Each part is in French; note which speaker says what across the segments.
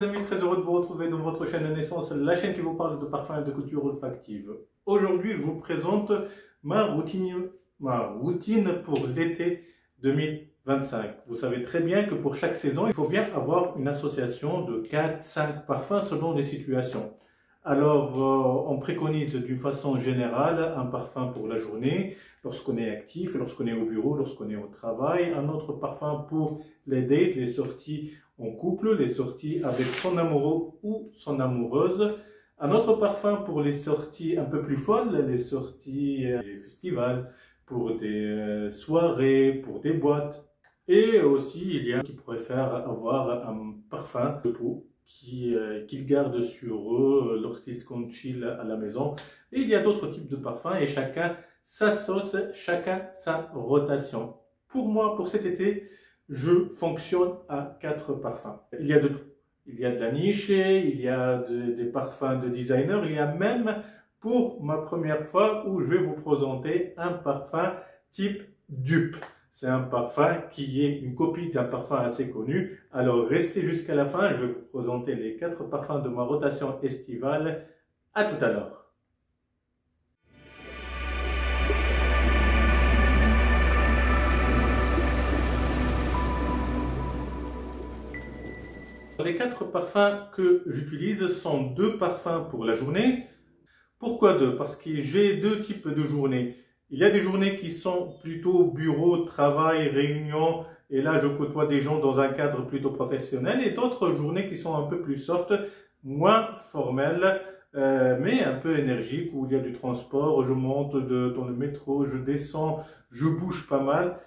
Speaker 1: Les amis, très heureux de vous retrouver dans votre chaîne de naissance, la chaîne qui vous parle de parfums et de couture olfactive. Aujourd'hui, je vous présente ma routine pour l'été 2025. Vous savez très bien que pour chaque saison, il faut bien avoir une association de 4-5 parfums selon les situations. Alors, on préconise d'une façon générale un parfum pour la journée, lorsqu'on est actif, lorsqu'on est au bureau, lorsqu'on est au travail. Un autre parfum pour les dates, les sorties en couple, les sorties avec son amoureux ou son amoureuse. Un autre parfum pour les sorties un peu plus folles, les sorties des festivals, pour des soirées, pour des boîtes. Et aussi, il y a qui préfèrent avoir un parfum de peau qu'ils gardent sur eux lorsqu'ils sont chill à la maison. Et il y a d'autres types de parfums et chacun sa sauce, chacun sa rotation. Pour moi, pour cet été, je fonctionne à 4 parfums. Il y a de tout. Il y a de la niche, il y a des parfums de designer, il y a même pour ma première fois où je vais vous présenter un parfum type dupe. C'est un parfum qui est une copie d'un parfum assez connu. Alors restez jusqu'à la fin, je vais vous présenter les 4 parfums de ma rotation estivale. À tout à l'heure. Les 4 parfums que j'utilise sont 2 parfums pour la journée. Pourquoi 2? Parce que j'ai 2 types de journées. Il y a des journées qui sont plutôt bureau, travail, réunion, et là je côtoie des gens dans un cadre plutôt professionnel, et d'autres journées qui sont un peu plus soft, moins formelles, mais un peu énergiques, où il y a du transport, je monte dans le métro, je descends, je bouge pas mal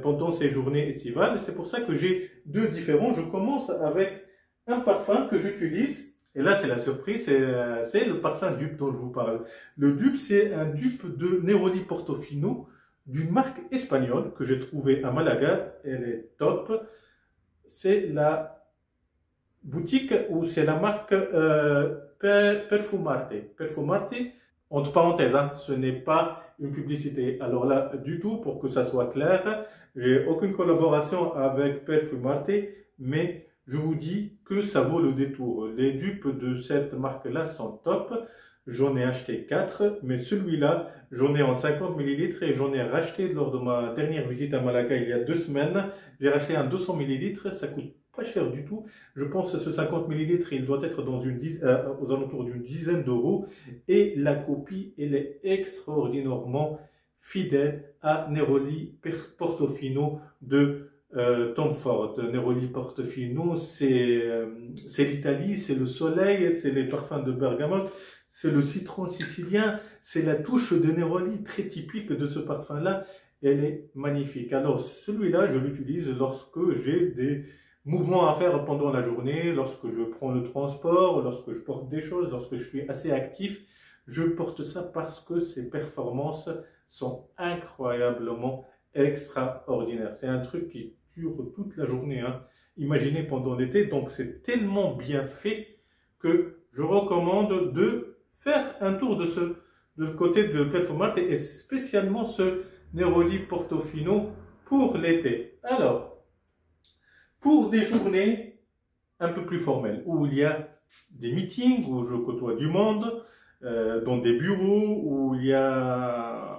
Speaker 1: pendant ces journées estivales. C'est pour ça que j'ai 2 différents. Je commence avec un parfum que j'utilise. Et là, c'est la surprise, c'est le parfum dupe dont je vous parle. Le dupe, c'est un dupe de Neroli Portofino d'une marque espagnole que j'ai trouvée à Malaga. Elle est top. C'est la boutique ou c'est la marque Perfumarte. Perfumarte, entre parenthèses, hein, ce n'est pas une publicité. Alors là, du tout, pour que ça soit clair, j'ai aucune collaboration avec Perfumarte, mais je vous dis que ça vaut le détour. Les dupes de cette marque-là sont top. J'en ai acheté 4, mais celui-là, j'en ai en 50 ml et j'en ai racheté lors de ma dernière visite à Malaga il y a 2 semaines. J'ai racheté un 200 ml, ça coûte pas cher du tout. Je pense que ce 50 ml, il doit être dans aux alentours d'une dizaine d'euros. Et la copie, elle est extraordinairement fidèle à Neroli Portofino de Tom Ford. Neroli Portofino, c'est l'Italie, c'est le soleil, c'est les parfums de bergamote, c'est le citron sicilien, c'est la touche de Neroli très typique de ce parfum-là. Elle est magnifique. Alors celui-là, je l'utilise lorsque j'ai des mouvements à faire pendant la journée, lorsque je prends le transport, lorsque je porte des choses, lorsque je suis assez actif. Je porte ça parce que ses performances sont incroyablement extraordinaires. C'est un truc qui dure toute la journée, hein. Imaginez pendant l'été, donc c'est tellement bien fait que je recommande de faire un tour de côté de Perfumarte et spécialement ce Neroli Portofino pour l'été. Alors, pour des journées un peu plus formelles, où il y a des meetings, où je côtoie du monde, dans des bureaux, où il y a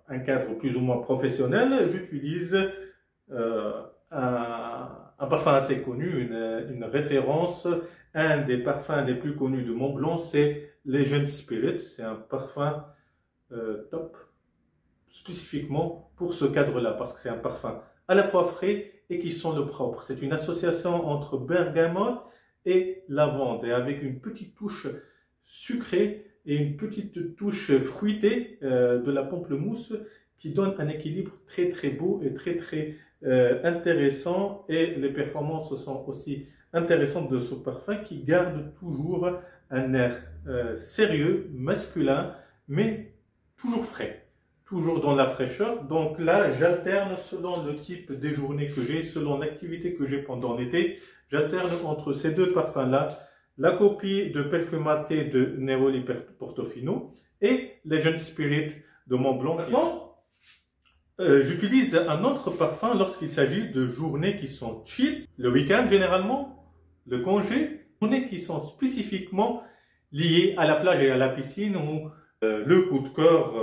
Speaker 1: un cadre plus ou moins professionnel, j'utilise un parfum assez connu, une référence. Un des parfums les plus connus de Montblanc, c'est Legend Spirit. C'est un parfum top, spécifiquement pour ce cadre-là, parce que c'est un parfum à la fois frais et qui sent le propre. C'est une association entre bergamote et lavande, et avec une petite touche sucrée et une petite touche fruitée de la pamplemousse qui donne un équilibre très très beau et très très intéressant. Et les performances sont aussi intéressantes de ce parfum qui garde toujours un air sérieux, masculin, mais toujours frais, toujours dans la fraîcheur. Donc là, j'alterne selon le type des journées que j'ai, selon l'activité que j'ai pendant l'été. J'alterne entre ces 2 parfums-là, la copie de Perfumarte de Neroli Portofino et Legend Spirit de Montblanc. Maintenant, j'utilise un autre parfum lorsqu'il s'agit de journées qui sont chill, le week-end généralement, le congé. journées qui sont spécifiquement liées à la plage et à la piscine où le coup de cœur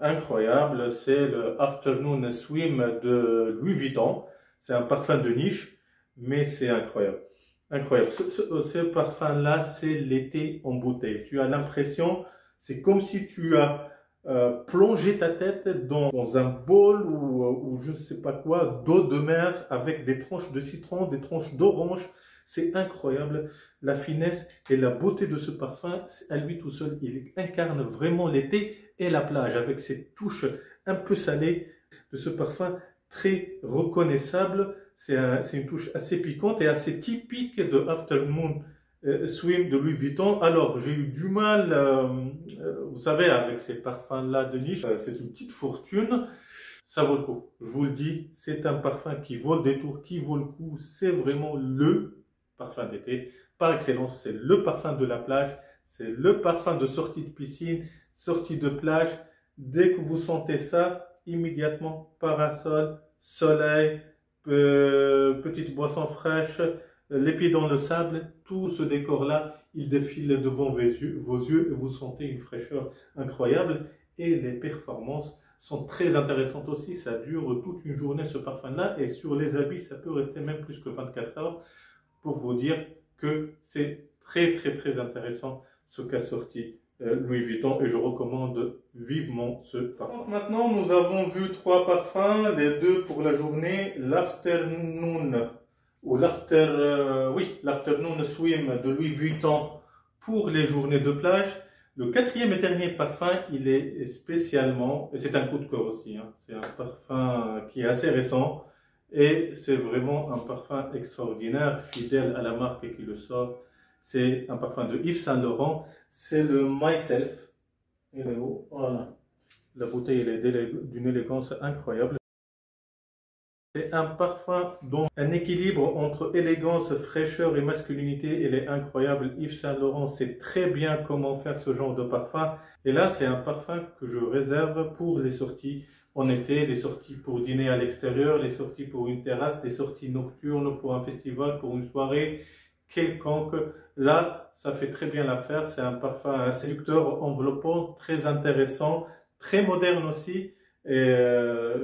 Speaker 1: incroyable, c'est le Afternoon Swim de Louis Vuitton. C'est un parfum de niche, mais c'est incroyable. Incroyable. Ce parfum-là, c'est l'été en bouteille. Tu as l'impression, c'est comme si tu as plongé ta tête dans un bol ou je ne sais pas quoi, d'eau de mer avec des tranches de citron, des tranches d'orange. C'est incroyable. La finesse et la beauté de ce parfum, à lui tout seul, il incarne vraiment l'été et la plage avec cette touche un peu salée de ce parfum très reconnaissable. C'est une touche assez piquante et assez typique de Afternoon Swim de Louis Vuitton. Alors, j'ai eu du mal, vous savez, avec ces parfums-là de niche, c'est une petite fortune. Ça vaut le coup. Je vous le dis, c'est un parfum qui vaut le détour, qui vaut le coup. C'est vraiment le parfum d'été. Par excellence, c'est le parfum de la plage. C'est le parfum de sortie de piscine, sortie de plage. Dès que vous sentez ça, immédiatement, parasol, soleil, petite boisson fraîche, les pieds dans le sable, tout ce décor-là, il défile devant vos yeux et vous sentez une fraîcheur incroyable. Et les performances sont très intéressantes aussi. Ça dure toute une journée ce parfum-là et sur les habits, ça peut rester même plus que 24 heures pour vous dire que c'est très intéressant ce qu'a sorti Louis Vuitton et je recommande vivement ce parfum. Donc maintenant, nous avons vu 3 parfums, les 2 pour la journée, l'Afternoon ou l'Afternoon Swim de Louis Vuitton pour les journées de plage. Le 4e et dernier parfum, il est spécialement, et c'est un coup de cœur aussi, hein, c'est un parfum qui est assez récent et c'est vraiment un parfum extraordinaire, fidèle à la marque qui le sort. C'est un parfum de Yves Saint Laurent, c'est le Myself. Il est haut, voilà. La bouteille elle est d'une élégance incroyable. C'est un parfum dont un équilibre entre élégance, fraîcheur et masculinité, elle est incroyable. Yves Saint Laurent sait très bien comment faire ce genre de parfum. Et là, c'est un parfum que je réserve pour les sorties en été, les sorties pour dîner à l'extérieur, les sorties pour une terrasse, les sorties nocturnes pour un festival, pour une soirée quelconque. Là, ça fait très bien l'affaire. C'est un parfum séducteur, enveloppant, très intéressant, très moderne aussi. Et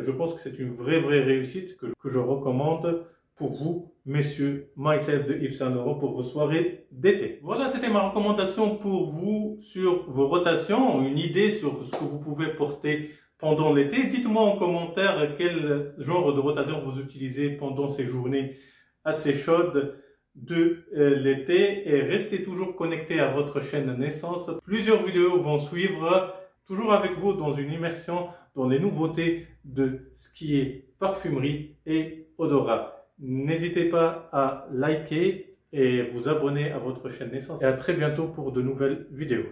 Speaker 1: je pense que c'est une vraie réussite que je recommande pour vous, messieurs, Myself de Yves Saint Laurent pour vos soirées d'été. Voilà, c'était ma recommandation pour vous sur vos rotations, une idée sur ce que vous pouvez porter pendant l'été. Dites-moi en commentaire quel genre de rotation vous utilisez pendant ces journées assez chaudes de l'été et restez toujours connectés à votre chaîne Naissance. Plusieurs vidéos vont suivre, toujours avec vous dans une immersion dans les nouveautés de ce qui est parfumerie et odorat. N'hésitez pas à liker et vous abonner à votre chaîne Naissance et à très bientôt pour de nouvelles vidéos.